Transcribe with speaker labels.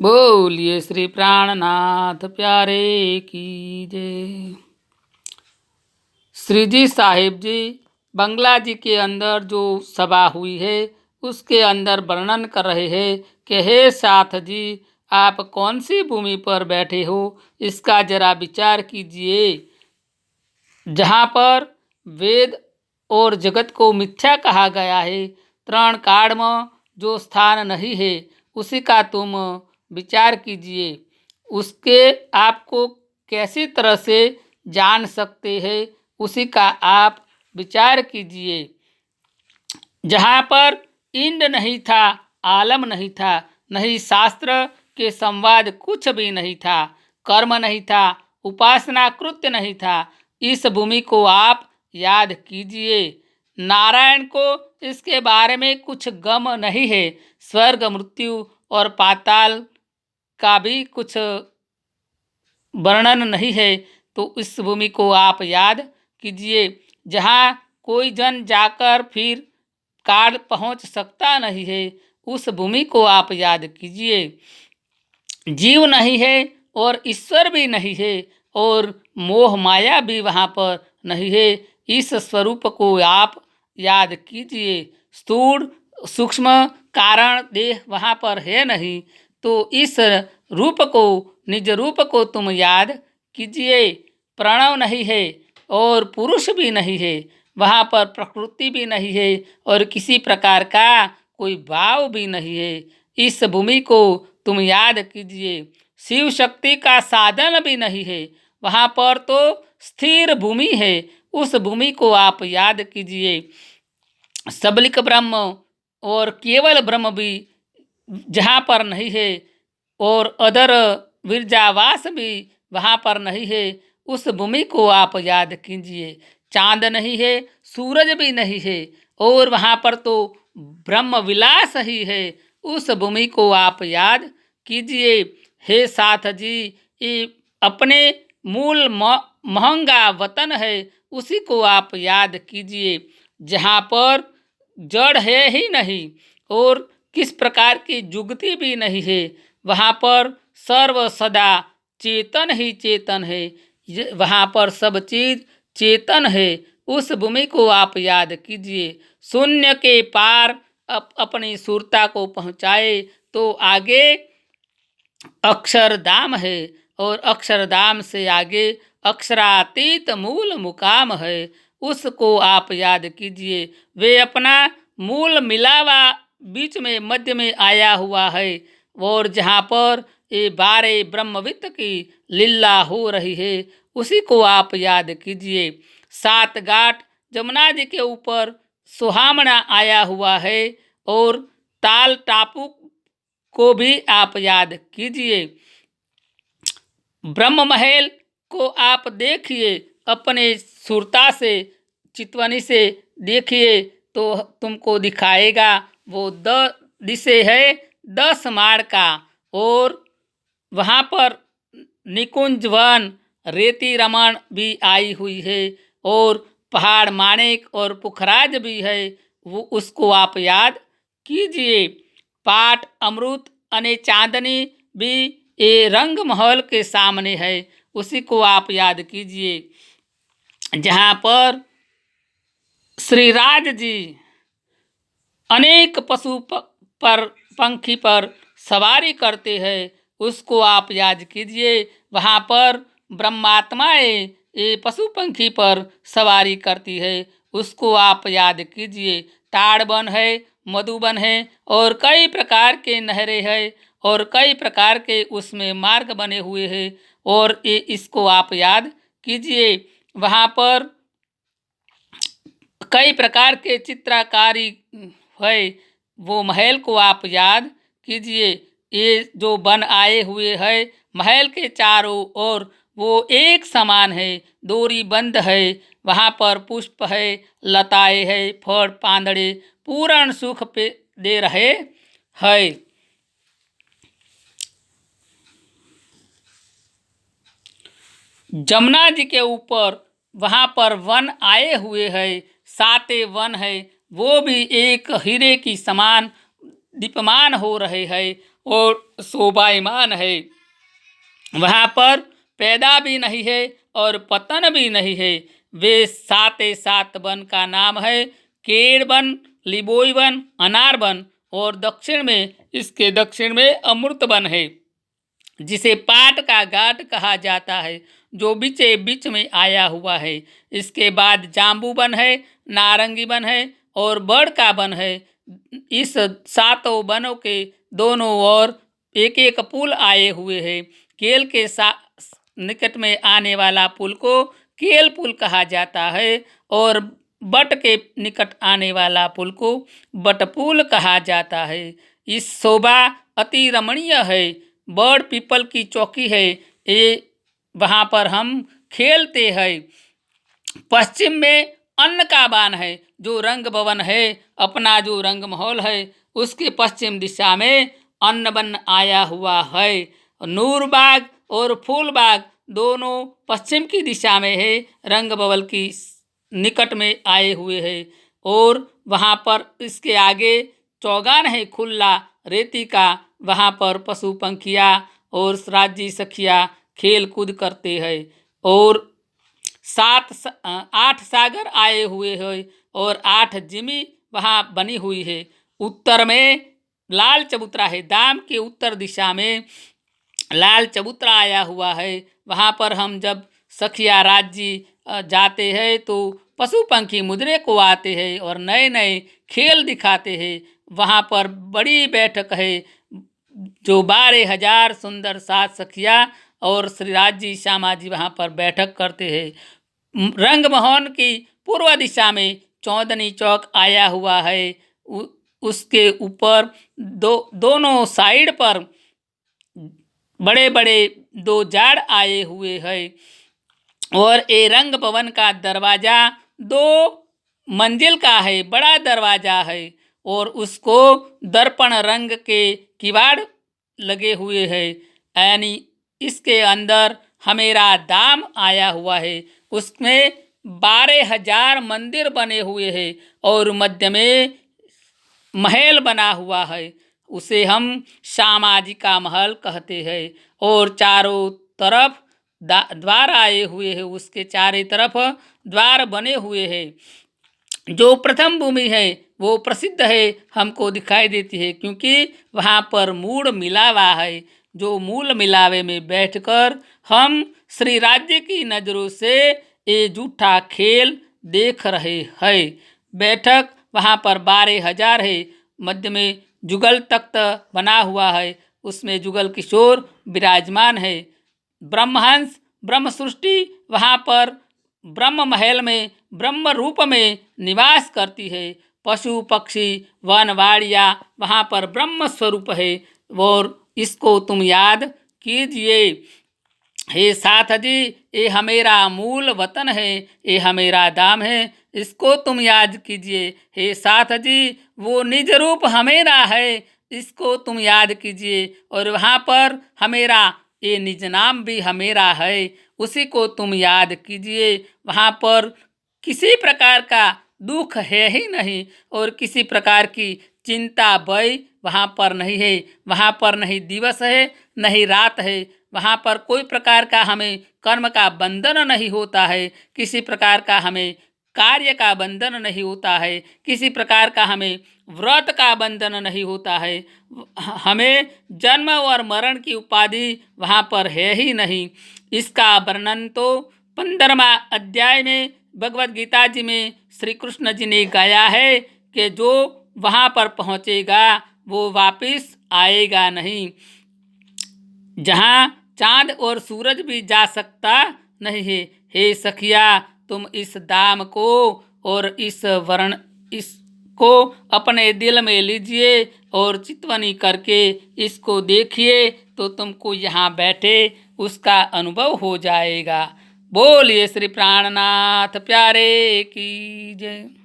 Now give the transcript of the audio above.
Speaker 1: बोलिए श्री प्राणनाथ प्यारे की जय। श्री जी साहिब जी बंगला जी के अंदर जो सभा हुई है उसके अंदर वर्णन कर रहे हैं कि हे साथ जी, आप कौन सी भूमि पर बैठे हो, इसका जरा विचार कीजिए। जहाँ पर वेद और जगत को मिथ्या कहा गया है, तरण काल में जो स्थान नहीं है उसी का तुम विचार कीजिए। उसके आपको कैसी तरह से जान सकते हैं उसी का आप विचार कीजिए। जहाँ पर इंद्र नहीं था, आलम नहीं था, नहीं शास्त्र के संवाद कुछ भी नहीं था, कर्म नहीं था, उपासना कृत्य नहीं था, इस भूमि को आप याद कीजिए। नारायण को इसके बारे में कुछ गम नहीं है, स्वर्ग मृत्यु और पाताल का भी कुछ वर्णन नहीं है, तो इस भूमि को आप याद कीजिए। जहाँ कोई जन जाकर फिर काल पहुँच सकता नहीं है, उस भूमि को आप याद कीजिए। जीव नहीं है और ईश्वर भी नहीं है और मोह माया भी वहाँ पर नहीं है, इस स्वरूप को आप याद कीजिए। स्थूल सूक्ष्म कारण देह वहाँ पर है नहीं, तो इस रूप को, निज रूप को तुम याद कीजिए। प्रणव नहीं है और पुरुष भी नहीं है, वहाँ पर प्रकृति भी नहीं है और किसी प्रकार का कोई भाव भी नहीं है, इस भूमि को तुम याद कीजिए। शिव शक्ति का साधन भी नहीं है, वहाँ पर तो स्थिर भूमि है, उस भूमि को आप याद कीजिए। सबलिक ब्रह्म और केवल ब्रह्म भी जहाँ पर नहीं है और अदर विरजावास भी वहाँ पर नहीं है, उस भूमि को आप याद कीजिए। चांद नहीं है, सूरज भी नहीं है और वहाँ पर तो ब्रह्म विलास ही है, उस भूमि को आप याद कीजिए। हे साथ जी, ये अपने मूल महंगा वतन है, उसी को आप याद कीजिए। जहाँ पर जड़ है ही नहीं और किस प्रकार की जुगती भी नहीं है, वहाँ पर सर्व सदा चेतन ही चेतन है, वहाँ पर सब चीज चेतन है, उस भूमि को आप याद कीजिए। शून्य के पार अपनी सुरता को पहुँचाए तो आगे अक्षरधाम है और अक्षरधाम से आगे अक्षरातीत मूल मुकाम है, उसको आप याद कीजिए। वे अपना मूल मिलावा बीच में मध्य में आया हुआ है और जहाँ पर ये 12 ब्रह्मवित्त की लीला हो रही है, उसी को आप याद कीजिए। 7 घाट जमुना जी के ऊपर सुहामना आया हुआ है और ताल टापू को भी आप याद कीजिए। ब्रह्म महल को आप देखिए, अपने सुरता से चितवनी से देखिए तो तुमको दिखाएगा वो 10 दिशे है 10 माड़ का, और वहाँ पर निकुंज वन रेती रमण भी आई हुई है और पहाड़ माणिक और पुखराज भी है, वो उसको आप याद कीजिए। पाट अमृत अने चांदनी भी ये रंग महल के सामने है, उसी को आप याद कीजिए। जहाँ पर श्री राज जी अनेक पशु पर पंखी पर सवारी करते हैं, उसको आप याद कीजिए। वहाँ पर ब्रह्मात्माएं ये पशु पंखी पर सवारी करती है, उसको आप याद कीजिए। ताड़वन है, मधुबन है और कई प्रकार के नहरें हैं और कई प्रकार के उसमें मार्ग बने हुए हैं और ये इसको आप याद कीजिए। वहाँ पर कई प्रकार के चित्रकारी है, वो महल को आप याद कीजिए। ये जो बन आए हुए है महल के चारों ओर, वो एक समान है, डोरी बंद है, वहाँ पर पुष्प है, लताएं है, फल पांदड़े पूर्ण सुख पे दे रहे है। जमुना जी के ऊपर वहाँ पर वन आए हुए है, 7 वन है, वो भी एक हीरे की समान दीपमान हो रहे हैं और शोभायमान है। वहाँ पर पैदा भी नहीं है और पतन भी नहीं है। वे साते सात वन का नाम है, केड़ वन, लिबोई वन, अनार वन, और इसके दक्षिण में अमृत वन है, जिसे पाट का घाट कहा जाता है, जो बीचे बीच में आया हुआ है। इसके बाद जाम्बू वन है, नारंगी वन है और बड़ का वन है। इस सातों वनों के दोनों ओर एक एक पुल आए हुए हैं। केल के निकट में आने वाला पुल को केल पुल कहा जाता है और बट के निकट आने वाला पुल को बटपुल कहा जाता है। इस शोभा अति रमणीय है। बड़ पीपल की चौकी है, ये वहाँ पर हम खेलते हैं। पश्चिम में अन्न का बान है, जो रंग भवन है, अपना जो रंग महल है, उसके पश्चिम दिशा में अन्न वन आया हुआ है। नूरबाग और फूलबाग दोनों पश्चिम की दिशा में है, रंग भवन की निकट में आए हुए हैं। और वहाँ पर इसके आगे चौगान है खुला रेती का, वहाँ पर पशु पंखिया और राज्य सखिया खेल कूद करते हैं। और 8 सागर आए हुए हैं और 8 जिमी वहाँ बनी हुई है। उत्तर में लाल चबूतरा है, दाम के उत्तर दिशा में लाल चबूतरा आया हुआ है। वहाँ पर हम जब सखिया राज्य जाते हैं तो पशु पंखी मुद्रे को आते हैं और नए नए खेल दिखाते हैं। वहाँ पर बड़ी बैठक है, जो 12,000 सुंदर सात सखिया और श्री राज्य श्यामा जी वहाँ पर बैठक करते हैं। रंगमोहन की पूर्व दिशा में चौदनी चौक आया हुआ है। उसके ऊपर दोनों साइड पर बड़े बड़े 2 जाड़ आए हुए हैं। और ये रंग भवन का दरवाजा 2 मंजिल का है, बड़ा दरवाजा है और उसको दर्पण रंग के किवाड़ लगे हुए हैं। यानी इसके अंदर हमेरा धाम आया हुआ है। उसमें 12,000 मंदिर बने हुए हैं और मध्य में महल बना हुआ है, उसे हम श्यामाजी का महल कहते हैं। और चारों तरफ द्वार आए हुए हैं, उसके चारों तरफ द्वार बने हुए हैं। जो प्रथम भूमि है वो प्रसिद्ध है, हमको दिखाई देती है, क्योंकि वहाँ पर मूल मिलावा है। जो मूल मिलावे में बैठकर हम श्री राज्य की नज़रों से ये जूठा खेल देख रहे हैं। बैठक वहाँ पर 12,000 है। मध्य में जुगल तख्त बना हुआ है, उसमें जुगल किशोर विराजमान है। ब्रह्महंस ब्रह्म सृष्टि वहाँ पर ब्रह्म महल में ब्रह्म रूप में निवास करती है। पशु पक्षी वन वाड़िया वहाँ पर ब्रह्म स्वरूप है। और इसको तुम याद कीजिए। हे साथ जी, ये हमेरा मूल वतन है, ये हमेरा धाम है, इसको तुम याद कीजिए। हे साथ जी, वो निज रूप हमेरा है, इसको तुम याद कीजिए। और वहाँ पर हमेरा ये निज नाम भी हमेरा है, उसी को तुम याद कीजिए। वहाँ पर किसी प्रकार का दुख है ही नहीं और किसी प्रकार की चिंता भय वहाँ पर नहीं है। वहाँ पर नहीं दिवस है नहीं रात है। वहाँ पर कोई प्रकार का हमें कर्म का बंधन नहीं होता है, किसी प्रकार का हमें कार्य का बंधन नहीं होता है, किसी प्रकार का हमें व्रत का बंधन नहीं होता है। हमें जन्म और मरण की उपाधि वहाँ पर है ही नहीं। इसका वर्णन तो 15वां अध्याय में भगवद गीता जी में श्री कृष्ण जी ने गाया है कि जो वहाँ पर पहुँचेगा वो वापस आएगा नहीं। जहाँ चांद और सूरज भी जा सकता नहीं है। हे सखिया, तुम इस दाम को और इसको अपने दिल में लीजिए और चितवनी करके इसको देखिए, तो तुमको यहाँ बैठे उसका अनुभव हो जाएगा। बोलिए श्री प्राणनाथ प्यारे की जय।